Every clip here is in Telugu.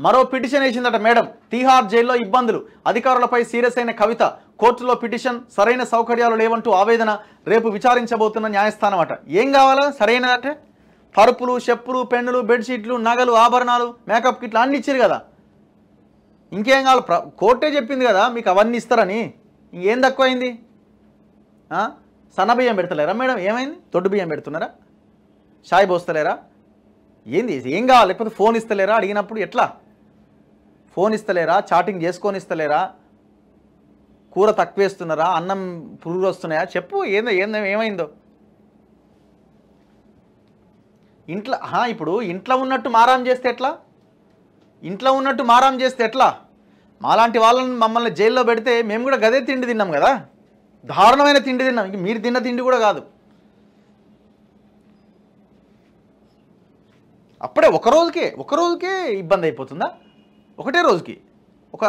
మరో పిటిషన్ వేసిందట మేడం. తీహార్ జైల్లో ఇబ్బందులు, అధికారులపై సీరియస్ అయిన కవిత. కోర్టులో పిటిషన్, సరైన సౌకర్యాలు లేవంటూ ఆవేదన. రేపు విచారించబోతున్న న్యాయస్థానం అట. ఏం కావాలా సరైనదంటే? పరుపులు, చెప్పులు, పెన్నులు, బెడ్షీట్లు, నగలు, ఆభరణాలు, మేకప్ కిట్లు అన్ని ఇచ్చారు కదా. ఇంకేం కావాలి? కోర్టే చెప్పింది కదా మీకు అవన్నీ ఇస్తారని. ఇంకేం తక్కువైంది? సన్న బియ్యం పెడతలేరా మేడం? ఏమైంది? దొడ్డు బియ్యం పెడుతున్నారా? షాయి పోస్తలేరా? ఏంది? ఏం కావాలి? లేకపోతే ఫోన్ ఇస్తలేరా? అడిగినప్పుడు ఎట్లా? ఫోన్ ఇస్తలేరా? చాటింగ్ చేసుకొని ఇస్తలేరా? కూర తక్కువేస్తున్నారా? అన్నం పురుగులు వస్తున్నాయా? చెప్పు. ఏమైందో ఇంట్లో? ఇప్పుడు ఇంట్లో ఉన్నట్టు మారాం చేస్తే ఎట్లా? ఇంట్లో ఉన్నట్టు మారాం చేస్తే ఎట్లా? మాలాంటి వాళ్ళని మమ్మల్ని జైల్లో పెడితే మేము కూడా గదే తిండి తిన్నాం కదా. దారుణమైన తిండి తిన్నాం. ఇంక మీరు తిన్న తిండి కూడా కాదు. అప్పుడే ఒక రోజుకే ఇబ్బంది అయిపోతుందా? ఒకటే రోజుకి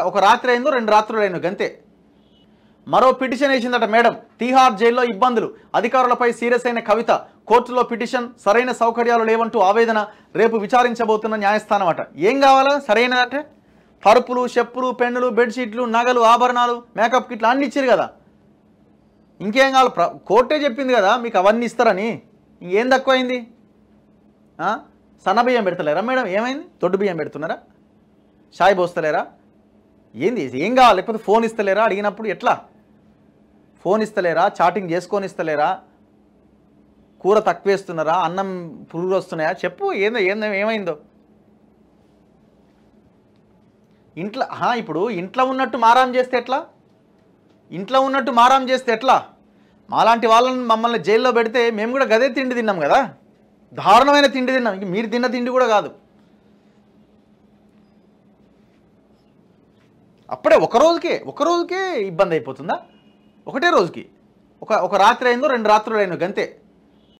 ఒక రాత్రి అయిందో 2 రాత్రులు అయిందో గంతే. మరో పిటిషన్ వేసిందట మేడం. తీహార్ జైల్లో ఇబ్బందులు, అధికారులపై సీరియస్ అయిన కవిత. కోర్టులో పిటిషన్, సరైన సౌకర్యాలు లేవంటూ ఆవేదన. రేపు విచారించబోతున్న న్యాయస్థానం అట. ఏం కావాలా సరైనదంటే? పరుపులు, చెప్పులు, పెన్నులు, బెడ్షీట్లు, నగలు, ఆభరణాలు, మేకప్ కిట్లు అన్ని ఇచ్చారు కదా. ఇంకేం కావాలి? కోర్టే చెప్పింది కదా మీకు అవన్నీ ఇస్తారని. ఇంకేం తక్కువైంది? సన్న బియ్యం పెడతలేరా మేడం? ఏమైంది? దొడ్డు బియ్యం పెడుతున్నారా? షాయి పోస్తలేరా? ఏంది? ఏం కావాలి? లేకపోతే ఫోన్ ఇస్తలేరా? అడిగినప్పుడు ఎట్లా? ఫోన్ ఇస్తలేరా? చాటింగ్ చేసుకొని ఇస్తలేరా? కూర తక్కువేస్తున్నారా? అన్నం పురుగులు వస్తున్నాయా? చెప్పు. ఏమైందో ఇంట్లో? ఇప్పుడు ఇంట్లో ఉన్నట్టు మారాం చేస్తే ఎట్లా? ఇంట్లో ఉన్నట్టు మారాం చేస్తే ఎట్లా? మాలాంటి వాళ్ళని మమ్మల్ని జైల్లో పెడితే మేము కూడా గదే తిండి తిన్నాం కదా. దారుణమైన తిండి తిన్నాం. ఇంక మీరు తిన్న తిండి కూడా కాదు. అప్పుడే ఒక రోజుకే ఇబ్బంది అయిపోతుందా? ఒకటే రోజుకి ఒక రాత్రి అయిందో 2 రాత్రులు అయిందో గంతే.